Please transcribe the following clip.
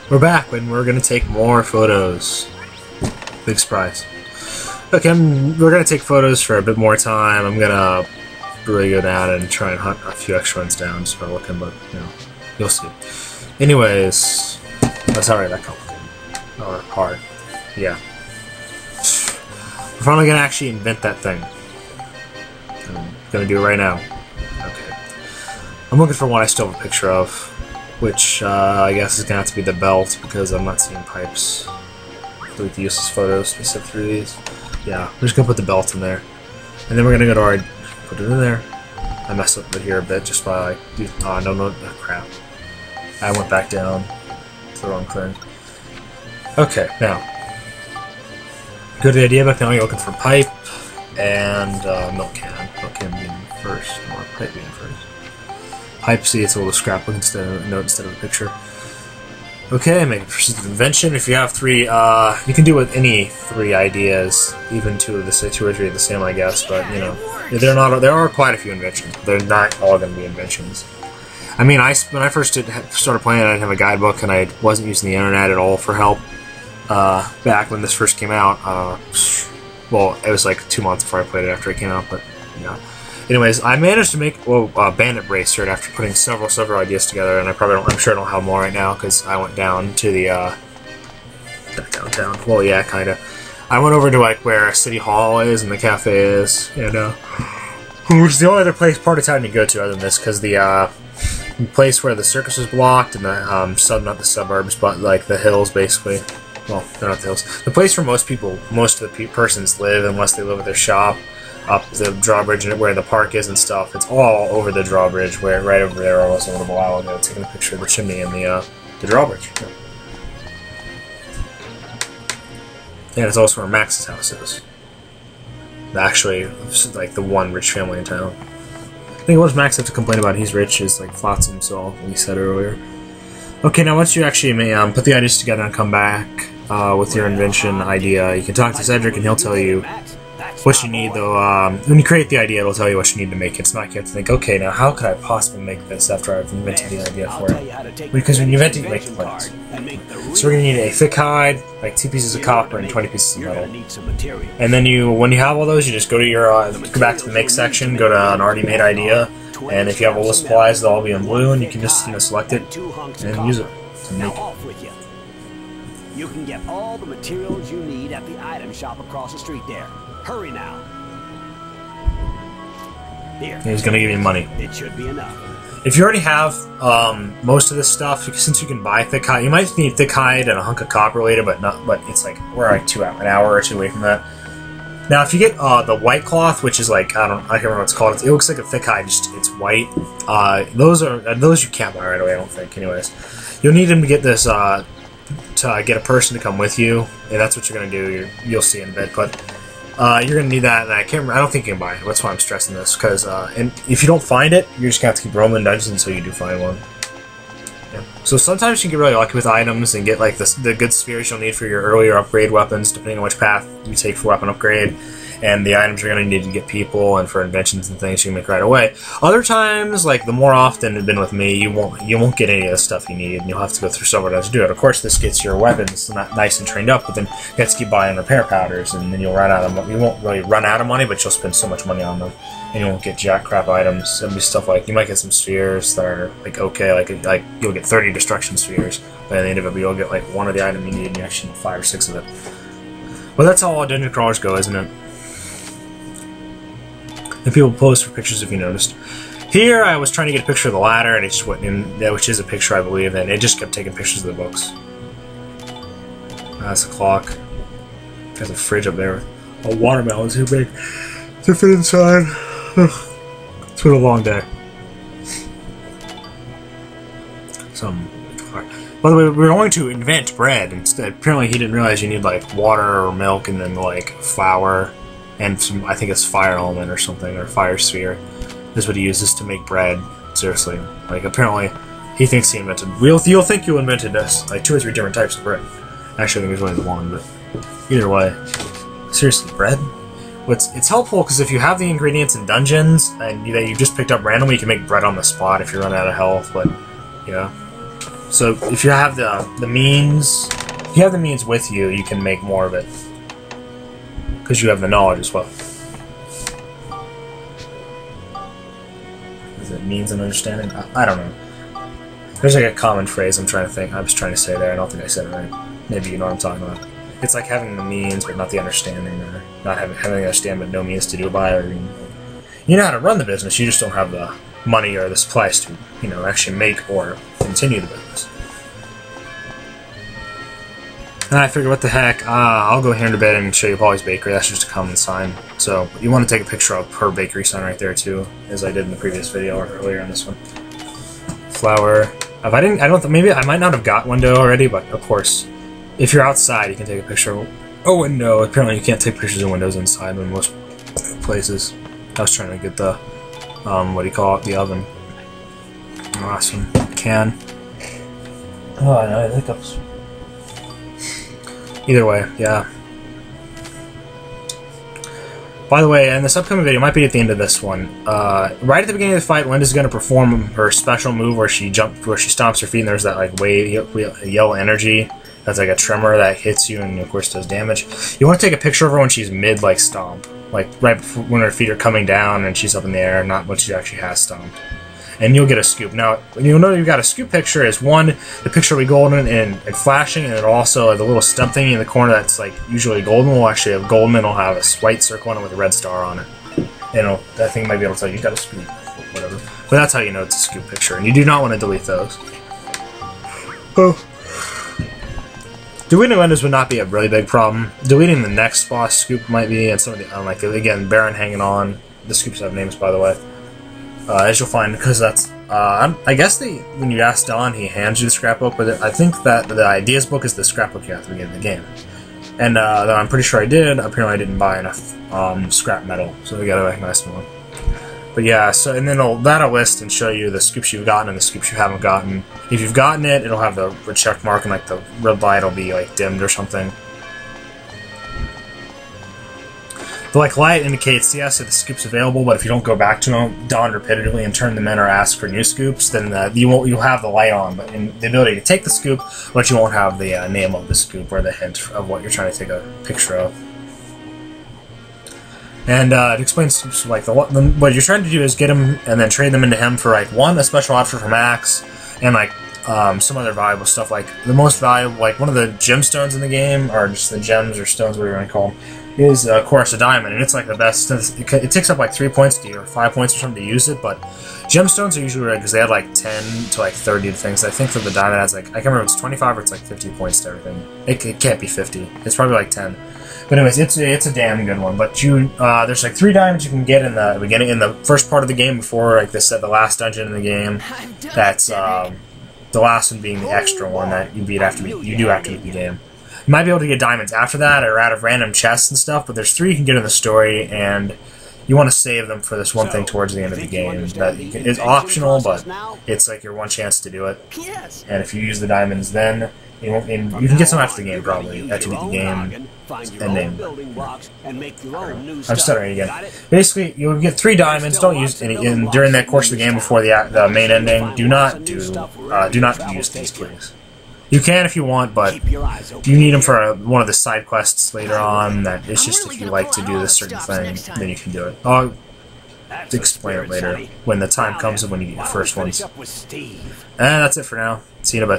We're back when we're gonna take more photos. Big surprise. Okay, we're gonna take photos for a bit more time. I'm gonna really go down and try and hunt a few extra ones down just by looking, but you know, you'll see. Anyways, that's alright, that complicated. Or hard. Yeah. We're finally gonna actually invent that thing. I'm gonna do it right now. Okay. I'm looking for one I still have a picture of, which I guess is gonna have to be the belt because I'm not seeing pipes. Delete the useless photos. Let me sift through these. Yeah, we're just gonna put the belt in there, and then we're gonna go to our put it in there. I messed up it here a bit just by no crap. I went back down to the wrong thing. Okay, now go to the idea book. Now you're looking for pipe and milk can. Milk can being first, or pipe being first. Pipe, see, it's a little scrapbook instead of a note instead of a picture. Okay, make a persistent invention. If you have three, you can do with any three ideas, even two or three are the same, I guess. But you know, there are quite a few inventions. They're not all going to be inventions. I mean, when I first started playing, I didn't have a guidebook, and I wasn't using the internet at all for help. Back when this first came out, well, it was like 2 months before I played it after it came out, but yeah. Anyways, I managed to make a bandit bracelet after putting several ideas together, and I'm sure I don't have them all right now because I went down to the downtown. Well, yeah, kind of. I went over to like where City Hall is and the cafe is, and which is the only other part of town you go to other than this, because the place where the circus was blocked and the not the suburbs, but like the hills basically. Well, they're not the hills. The place where most of the persons live, unless they live at their shop. Up the drawbridge and where the park is and stuff. It's all over the drawbridge, where right over there I was a little while ago taking a picture of the chimney and the drawbridge. Yeah. And it's also where Max's house is. Actually, like the one rich family in town. I think what does Max have to complain about? He's rich, is like Flotsam, so we said earlier. Okay, now once you actually put the ideas together and come back with your invention idea, you can talk to Cedric and he'll tell you what you need, though. When you create the idea, it'll tell you what you need to make it. It's not like you have to think, okay, now how could I possibly make this after I've invented the idea for it? Because when you invent it, you make the plans. So we're going to need a thick hide, like 2 pieces of copper and 20 pieces of metal. And then when you have all those, you just go to your, go back to the make section, go to an already made idea, and if you have all the supplies, they'll all be in blue, and you can just select it and use it to make it. You can get all the materials you need at the item shop across the street there. Hurry now. Here. He's gonna give you money. It should be enough. If you already have most of this stuff, since you can buy thick hide, you might need thick hide and a hunk of copper later, but it's like we're like an hour or two away from that. Now, if you get the white cloth, which is like I can't remember what it's called. It looks like a thick hide, just it's white. Those you can't buy right away, I don't think. Anyways, you'll need them to get this to get a person to come with you, and that's what you're gonna do. You'll see in a bit, but. You're gonna need that, and I don't think you can buy it. That's why I'm stressing this, because and if you don't find it, you're just gonna have to keep roaming dungeons until you do find one. Yeah. So sometimes you can get really lucky with items and get like the good spheres you'll need for your earlier upgrade weapons, depending on which path you take for weapon upgrade, and the items you're gonna need to get people and for inventions and things you can make right away. Other times, like the more often it's been with me, you won't get any of the stuff you need, and you'll have to go through several days to do it. Of course, this gets your weapons nice and trained up, but then you have to keep buying repair powders, and then you'll run out of money. You won't really run out of money, but you'll spend so much money on them, and you won't get jack crap items. It'll be stuff like you might get some spheres that are like okay, like you'll get 30 destruction spheres, but at the end of it, you'll get like one of the item you need, and you actually need 5 or 6 of it. Well, that's how all dungeon crawlers go, isn't it? And people pose for pictures if you noticed. Here I was trying to get a picture of the ladder and it just went in, which is a picture I believe, and it just kept taking pictures of the books. That's a clock. There's a fridge up there with a watermelon too big to fit inside. It's been a long day. By the way, we're going to invent bread instead. Apparently he didn't realize you need like water or milk and then like flour. And some, I think it's fire element or something, or fire sphere. This is what he uses to make bread. Seriously. Like, apparently, he thinks he invented... You'll think you invented this, like 2 or 3 different types of bread. Actually, I think there's only one, but... Either way. Seriously, bread? It's helpful, because if you have the ingredients in dungeons, and that you just picked up randomly, you can make bread on the spot if you run out of health, but... Yeah. So if you have the means, if you have the means with you, you can make more of it because you have the knowledge as well. Is it means and understanding? I don't know. There's like a common phrase I'm trying to think. I was trying to say there. I don't think I said it right. Maybe you know what I'm talking about. It's like having the means but not the understanding, or not having the understanding but no means to do it by, or you know how to run the business. You just don't have the money or the supplies to, you know, actually make or continue the business. And I figured, what the heck, I'll go here in a bit and show you Polly's Bakery. That's just a common sign. So you want to take a picture of her bakery sign right there too, as I did in the previous video or earlier in this one. Flour. If I didn't, I don't. Maybe I might not have got window already, but of course, if you're outside, you can take a picture of a window. Apparently, you can't take pictures of windows inside in most places. I was trying to get the, what do you call it, the oven. Awesome. Can. Oh, I know, hiccups. Either way, yeah. By the way, in this upcoming video, might be at the end of this one. Right at the beginning of the fight, Linda's going to perform her special move where she stomps her feet, and there's that like yellow energy. That's like a tremor that hits you, and of course does damage. You want to take a picture of her when she's mid like stomp, like right before, when her feet are coming down and she's up in the air, not when she actually has stomped. And you'll get a scoop. Now, you'll know you've got a scoop picture is one, the picture will be golden and flashing, and it'll also, the little stub thingy in the corner that's like usually golden will actually have golden, and it'll have a white circle on it with a red star on it. And that thing might be able to tell you got a scoop, whatever. But that's how you know it's a scoop picture, and you do not want to delete those. Oh. Deleting windows would not be a really big problem. Deleting the next boss scoop might be, and some of the, like, again, Baron hanging on. The scoops have names, by the way. As you'll find, because that's, I guess when you ask Don, he hands you the scrapbook, but I think that the ideas book is the scrapbook you have to get in the game. And though I'm pretty sure I did, apparently I didn't buy enough scrap metal, so we gotta make a nice one. But yeah, so, and then that'll list and show you the scoops you've gotten and the scoops you haven't gotten. If you've gotten it, it'll have the check mark, and like the red light will be like dimmed or something. The like light indicates, yes, that the scoop's available, but if you don't go back to them, Don repetitively and turn them in or ask for new scoops, then you'll have the light on, but in the ability to take the scoop, but you won't have the name of the scoop or the hint of what you're trying to take a picture of. And it explains like what you're trying to do is get him and then trade them into him for like a special offer for Max, and like some other valuable stuff, like the most valuable, like one of the gemstones in the game, or just the gems or stones, whatever you want to call them, is of course a diamond, and it's like the best. It takes up like 3 points or 5 points or something to use it, but gemstones are usually right because they add like 10 to like 30 to things. I think that the diamond has like, I can't remember if it's 25 or it's like 50 points to everything. It can't be 50. It's probably like 10. But anyways, it's a damn good one. But there's like 3 diamonds you can get in the beginning, in the first part of the game before like the last dungeon in the game. That's the last one being the extra one that you do after beat the game. You might be able to get diamonds after that or out of random chests and stuff, but there's 3 you can get in the story, and you want to save them for this one thing towards the end of the game. That is optional, but it's like your one chance to do it. And if you use the diamonds then, you can get some after the game probably, after you beat the game. And name. I'm stuttering again. Basically, you'll get 3 diamonds. Don't use any during that course of the game before the main ending. Do not use these, please. You can if you want, but you need them for one of the side quests later on. That it's just if you like to do this certain thing, then you can do it. I'll explain it later when the time comes and when you get your first ones. And that's it for now. See you in a bit.